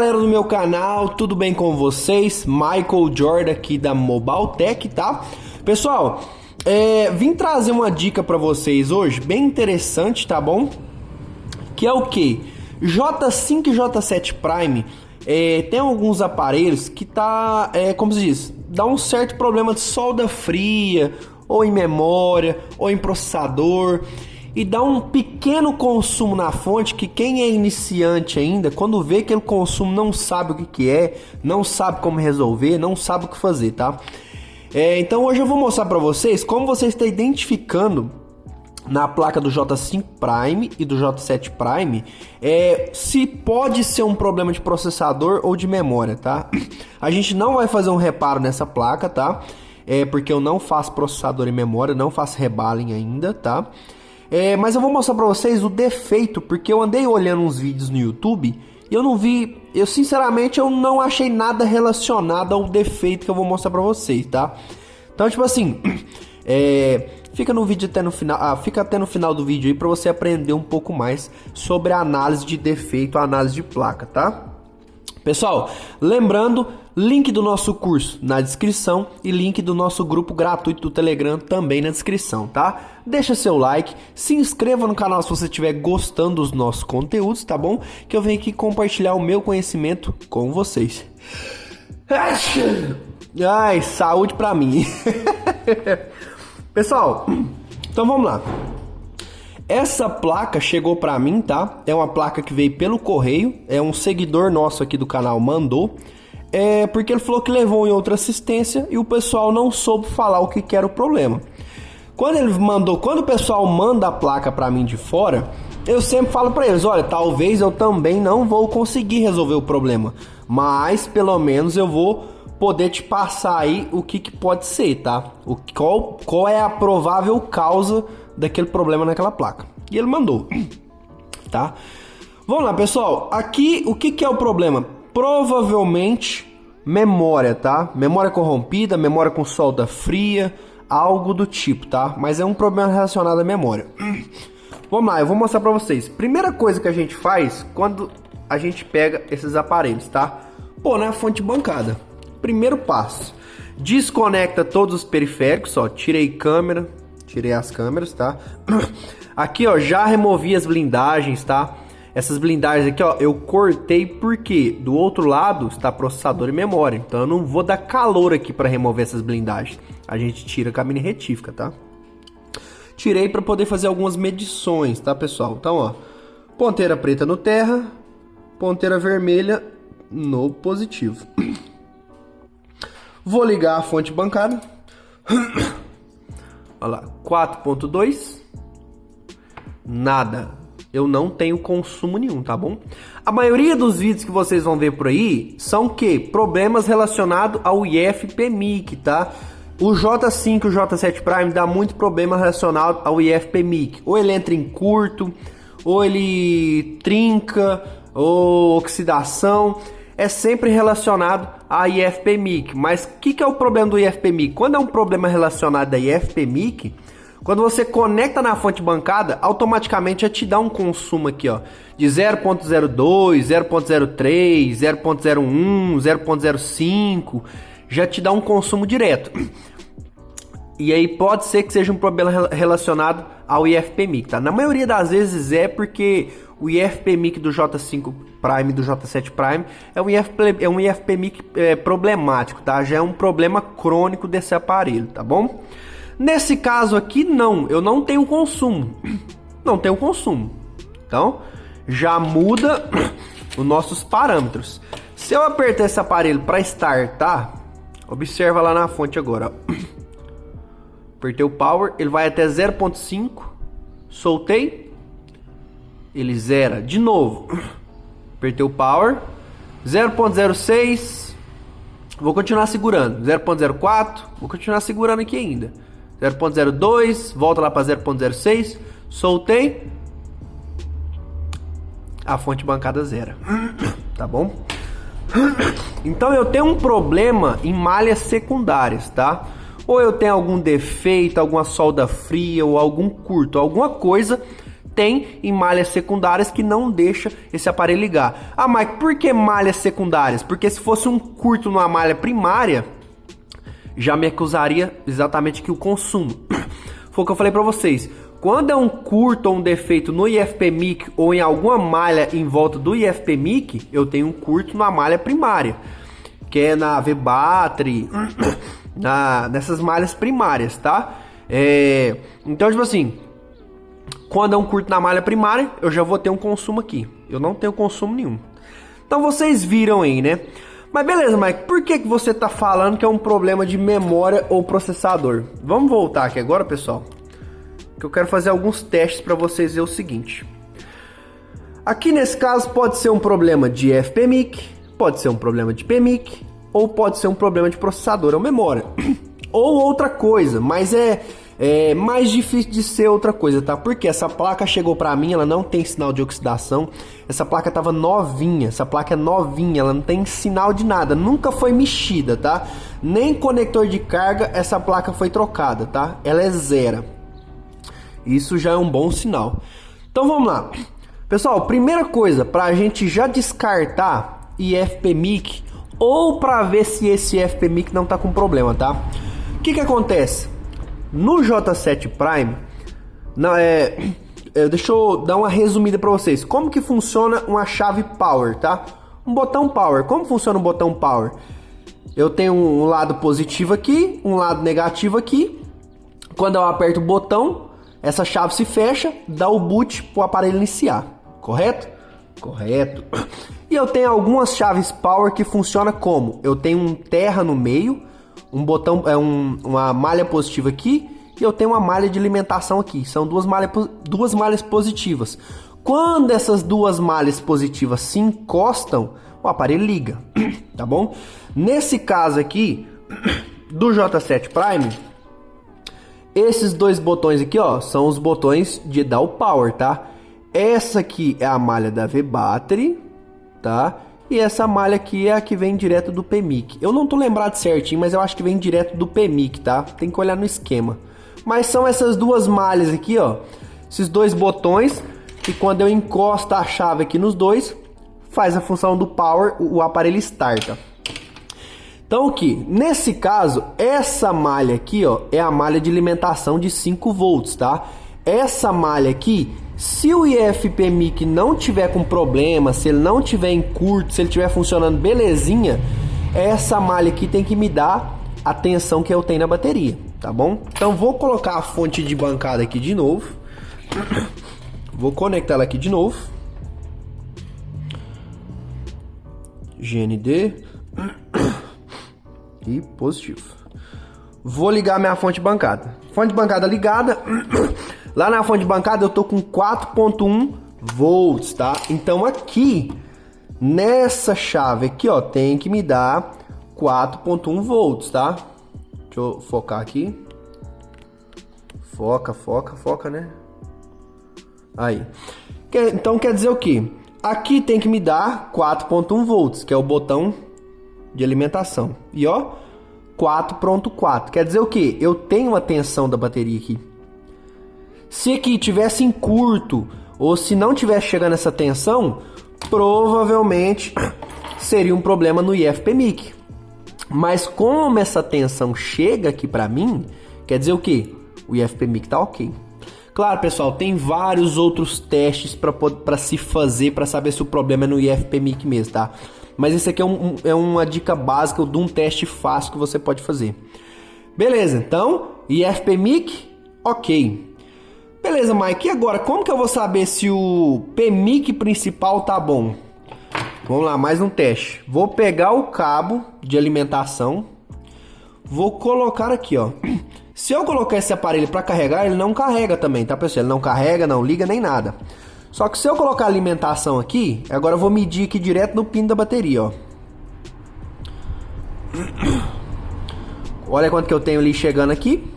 galera do meu canal, tudo bem com vocês? Michael Jordan aqui da Mobile Tech, tá? Pessoal, vim trazer uma dica para vocês hoje, bem interessante, tá bom? Que é o que? J5 e J7 Prime tem alguns aparelhos que tá, como se diz, dá um certo problema de solda fria, ou em memória, ou em processador, e dá um pequeno consumo na fonte que quem é iniciante ainda, quando vê aquele consumo, não sabe o que é, não sabe como resolver, não sabe o que fazer, tá? Então hoje eu vou mostrar para vocês como você está identificando na placa do J5 Prime e do J7 Prime se pode ser um problema de processador ou de memória, tá? A gente não vai fazer um reparo nessa placa, tá? Porque eu não faço processador e memória, não faço rebaling ainda, tá? Mas eu vou mostrar pra vocês o defeito, porque eu andei olhando uns vídeos no YouTube e eu não vi, sinceramente eu não achei nada relacionado ao defeito que eu vou mostrar pra vocês, tá? Então tipo assim, fica no vídeo até no final, fica até no final do vídeo aí pra você aprender um pouco mais sobre a análise de defeito, a análise de placa, tá? Pessoal, lembrando, link do nosso curso na descrição e link do nosso grupo gratuito do Telegram também na descrição, tá? Deixa seu like, se inscreva no canal se você estiver gostando dos nossos conteúdos, tá bom? Que eu venho aqui compartilhar o meu conhecimento com vocês. Ai, saúde pra mim. Pessoal, então vamos lá. Essa placa chegou pra mim, tá? É uma placa que veio pelo correio. É um seguidor nosso aqui do canal mandou. Porque ele falou que levou em outra assistência e o pessoal não soube falar o que era o problema. Quando o pessoal manda a placa pra mim de fora, eu sempre falo pra eles, olha, talvez eu também não vou conseguir resolver o problema, mas pelo menos eu vou poder te passar aí o que pode ser, tá? Qual é a provável causa daquele problema naquela placa. E ele mandou, tá? Vamos lá, pessoal. Aqui, o que é o problema? Provavelmente memória, tá? Memória corrompida, memória com solda fria, algo do tipo, tá? Mas é um problema relacionado à memória. Vamos lá, eu vou mostrar pra vocês. Primeira coisa que a gente faz quando a gente pega esses aparelhos, tá? Pô, na fonte bancada. Primeiro passo. Desconecta todos os periféricos, ó. Tirei as câmeras, tá? Aqui, ó, já removi as blindagens, tá? Essas blindagens aqui, ó, eu cortei porque do outro lado está processador e memória. Então eu não vou dar calor aqui para remover essas blindagens. A gente tira com a mini retífica, tá? Tirei para poder fazer algumas medições, tá, pessoal? Então, ó, ponteira preta no terra, ponteira vermelha no positivo. Vou ligar a fonte bancada. Olha lá, 4.2. Nada. Eu não tenho consumo nenhum, tá bom? A maioria dos vídeos que vocês vão ver por aí são que? Problemas relacionados ao IF-PMIC, tá? O J5 e o J7 Prime dá muito problema relacionado ao IF-PMIC. Ou ele entra em curto, ou ele trinca, ou oxidação. É sempre relacionado a IF-PMIC. Mas o que é o problema do IF-PMIC? Quando é um problema relacionado a IF-PMIC, quando você conecta na fonte bancada, automaticamente já te dá um consumo aqui, ó, de 0.02, 0.03, 0.01, 0.05, já te dá um consumo direto. E aí pode ser que seja um problema relacionado ao IF-PMIC, tá? Na maioria das vezes porque o IF-PMIC do J5 Prime e do J7 Prime é um IF-PMIC problemático, tá? Já é um problema crônico desse aparelho, tá bom? Nesse caso aqui, não, eu não tenho consumo. Não tenho consumo. Então, já muda os nossos parâmetros. Se eu apertar esse aparelho para startar, observa lá na fonte agora, ó. Apertei o power, ele vai até 0.5, soltei, ele zera de novo. Apertei o power, 0.06, vou continuar segurando, 0.04, vou continuar segurando aqui ainda. 0.02, volta lá para 0.06, soltei, a fonte bancada zera, tá bom? Então eu tenho um problema em malhas secundárias, tá? Ou eu tenho algum defeito, alguma solda fria ou algum curto, alguma coisa tem em malhas secundárias que não deixa esse aparelho ligar. Ah, mas por que malhas secundárias? Porque se fosse um curto numa malha primária, já me acusaria exatamente que o consumo. Foi o que eu falei para vocês. Quando é um curto ou um defeito no IFPMIC ou em alguma malha em volta do IFPMIC, eu tenho um curto na malha primária, que é na V-Battery, nessas malhas primárias, tá? Então, tipo assim, quando é um curto na malha primária, eu já vou ter um consumo aqui. Eu não tenho consumo nenhum. Então vocês viram aí, né? Mas beleza, Mike, por que você tá falando que é um problema de memória ou processador? Vamos voltar aqui agora, pessoal, que eu quero fazer alguns testes para vocês verem o seguinte. Aqui nesse caso pode ser um problema de IFPMIC, pode ser um problema de PMIC, ou pode ser um problema de processador ou memória. Ou outra coisa, mas é mais difícil de ser outra coisa, tá? Porque essa placa chegou pra mim, ela não tem sinal de oxidação. Essa placa tava novinha, essa placa é novinha, ela não tem sinal de nada, nunca foi mexida, tá? Nem conector de carga essa placa foi trocada, tá? Ela é zero. Isso já é um bom sinal. Então vamos lá. Pessoal, primeira coisa, pra gente já descartar IFPMIC ou pra ver se esse IFPMIC não tá com problema, tá? O que acontece? No J7 Prime, deixa eu dar uma resumida para vocês. Como que funciona uma chave Power, tá? Um botão Power. Como funciona um botão Power? Eu tenho um lado positivo aqui, um lado negativo aqui. Quando eu aperto o botão, essa chave se fecha, dá o boot para o aparelho iniciar. Correto? Correto. E eu tenho algumas chaves Power que funcionam como? Eu tenho um terra no meio, um botão, uma malha positiva aqui, e eu tenho uma malha de alimentação aqui. São duas malhas positivas. Quando essas duas malhas positivas se encostam, o aparelho liga, tá bom? Nesse caso aqui do J7 Prime, esses dois botões aqui, ó, são os botões de dar o power, tá? Essa aqui é a malha da V-Battery, tá? E essa malha aqui é a que vem direto do PMIC. Eu não tô lembrado certinho, mas eu acho que vem direto do PMIC, tá? Tem que olhar no esquema. Mas são essas duas malhas aqui, ó. Esses dois botões que quando eu encosto a chave aqui nos dois, faz a função do power, o aparelho starta. Então aqui, nesse caso, essa malha aqui, ó, é a malha de alimentação de 5 volts, tá? Essa malha aqui, se o IFPMIC não tiver com problema, se ele não tiver em curto, se ele estiver funcionando belezinha, essa malha aqui tem que me dar a tensão que eu tenho na bateria, tá bom? Então vou colocar a fonte de bancada aqui de novo. Vou conectar ela aqui de novo. GND e positivo. Vou ligar minha fonte de bancada. Fonte de bancada ligada. Lá na fonte de bancada eu tô com 4.1 volts, tá? Então aqui, nessa chave aqui, ó, tem que me dar 4.1 volts, tá? Deixa eu focar aqui. Foca, né? Aí. Então quer dizer o quê? Aqui tem que me dar 4.1 volts, que é o botão de alimentação. E ó, 4.4. Quer dizer o quê? Eu tenho a tensão da bateria aqui. Se aqui tivesse em curto, ou se não tivesse chegando essa tensão, provavelmente seria um problema no IFPMIC. Mas como essa tensão chega aqui pra mim, quer dizer o quê? O IFPMIC tá ok. Claro, pessoal, tem vários outros testes para se fazer para saber se o problema é no IFPMIC mesmo, tá? Mas esse aqui é uma dica básica de um teste fácil que você pode fazer. Beleza, então, IFPMIC, ok. Beleza, Mike, e agora, como que eu vou saber se o PMIC principal tá bom? Vamos lá, mais um teste. Vou pegar o cabo de alimentação, vou colocar aqui, ó. Se eu colocar esse aparelho para carregar, ele não carrega também, tá, pessoal? Ele não carrega, não liga nem nada. Só que se eu colocar a alimentação aqui, agora eu vou medir aqui direto no pino da bateria, ó. Olha quanto que eu tenho ali chegando aqui.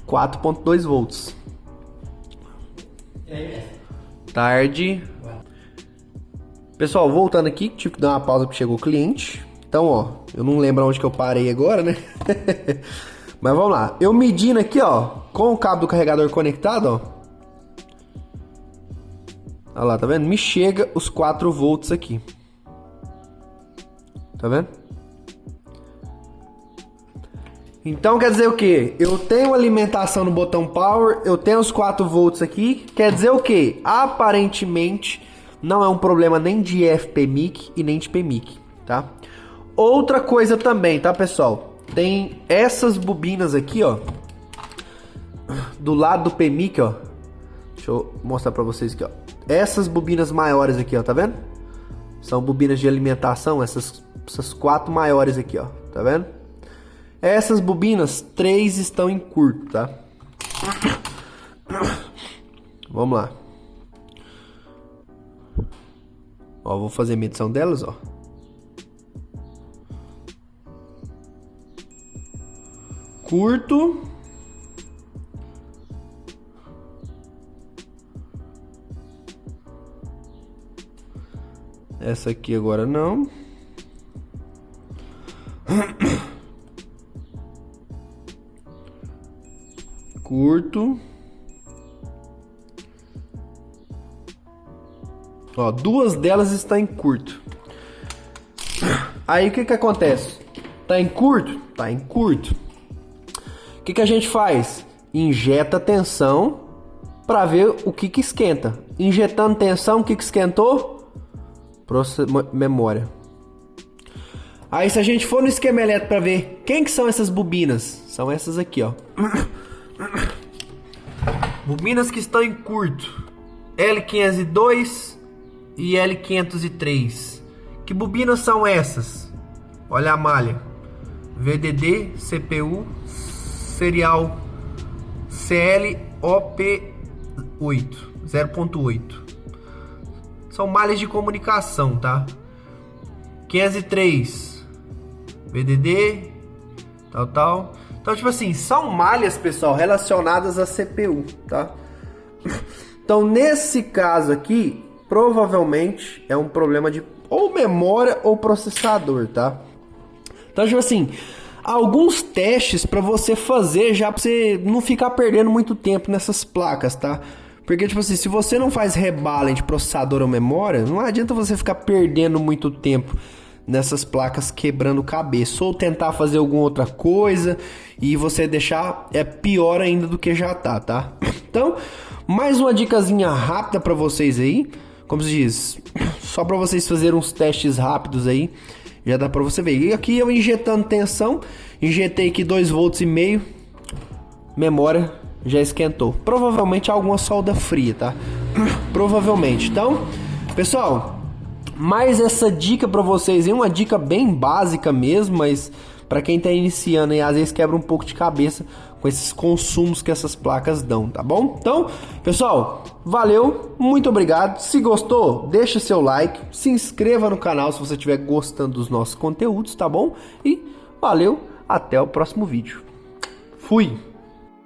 4.2 volts. Tarde. Pessoal, voltando aqui, tive que dar uma pausa porque chegou o cliente. Então, ó, eu não lembro onde que eu parei agora, né? Mas vamos lá. Eu medindo aqui, ó, com o cabo do carregador conectado, ó. Olha lá, tá vendo? Me chega os 4 volts aqui. Tá vendo? Então quer dizer o que? Eu tenho alimentação no botão power, eu tenho os 4 volts aqui. Quer dizer o que? Aparentemente não é um problema nem de FPMIC e nem de PMIC, tá? Outra coisa também, tá, pessoal? Tem essas bobinas aqui, ó, do lado do PMIC, ó. Deixa eu mostrar pra vocês aqui, ó. Essas bobinas maiores aqui, ó, tá vendo? São bobinas de alimentação, essas 4 maiores aqui, ó, tá vendo? Essas bobinas, 3 estão em curto, tá? Vamos lá. Ó, vou fazer a medição delas, ó. Curto. Essa aqui agora não. Curto. Ó, 2 delas estão em curto. Aí o que que acontece? Tá em curto? Tá em curto. O que que a gente faz? Injeta tensão para ver o que que esquenta. Injetando tensão, o que que esquentou? Memória. Aí se a gente for no esquema elétrico para ver quem que são essas bobinas, são essas aqui, ó. Bobinas que estão em curto, L502 e L503. Que bobinas são essas? Olha a malha. VDD, CPU, serial CLOP8, 0.8. São malhas de comunicação, tá? 503 VDD, tal. Então, tipo assim, são malhas, pessoal, relacionadas à CPU, tá? Então, nesse caso aqui, provavelmente é um problema de ou memória ou processador, tá? Então, tipo assim, alguns testes para você fazer já para você não ficar perdendo muito tempo nessas placas, tá? Porque, tipo assim, se você não faz rebalem de processador ou memória, não adianta você ficar perdendo muito tempo nessas placas quebrando cabeça, ou tentar fazer alguma outra coisa e você deixar pior ainda do que já tá? Então, mais uma dicasinha rápida para vocês aí, como se diz, só para vocês fazerem uns testes rápidos aí, já dá para você ver. E aqui eu injetando tensão, injetei aqui 2,5 volts, memória já esquentou. Provavelmente alguma solda fria, tá? Provavelmente. Então, pessoal, mais essa dica para vocês, é uma dica bem básica mesmo, mas para quem tá iniciando e às vezes quebra um pouco de cabeça com esses consumos que essas placas dão, tá bom? Então, pessoal, valeu, muito obrigado. Se gostou, deixa seu like, se inscreva no canal se você estiver gostando dos nossos conteúdos, tá bom? E valeu, até o próximo vídeo. Fui!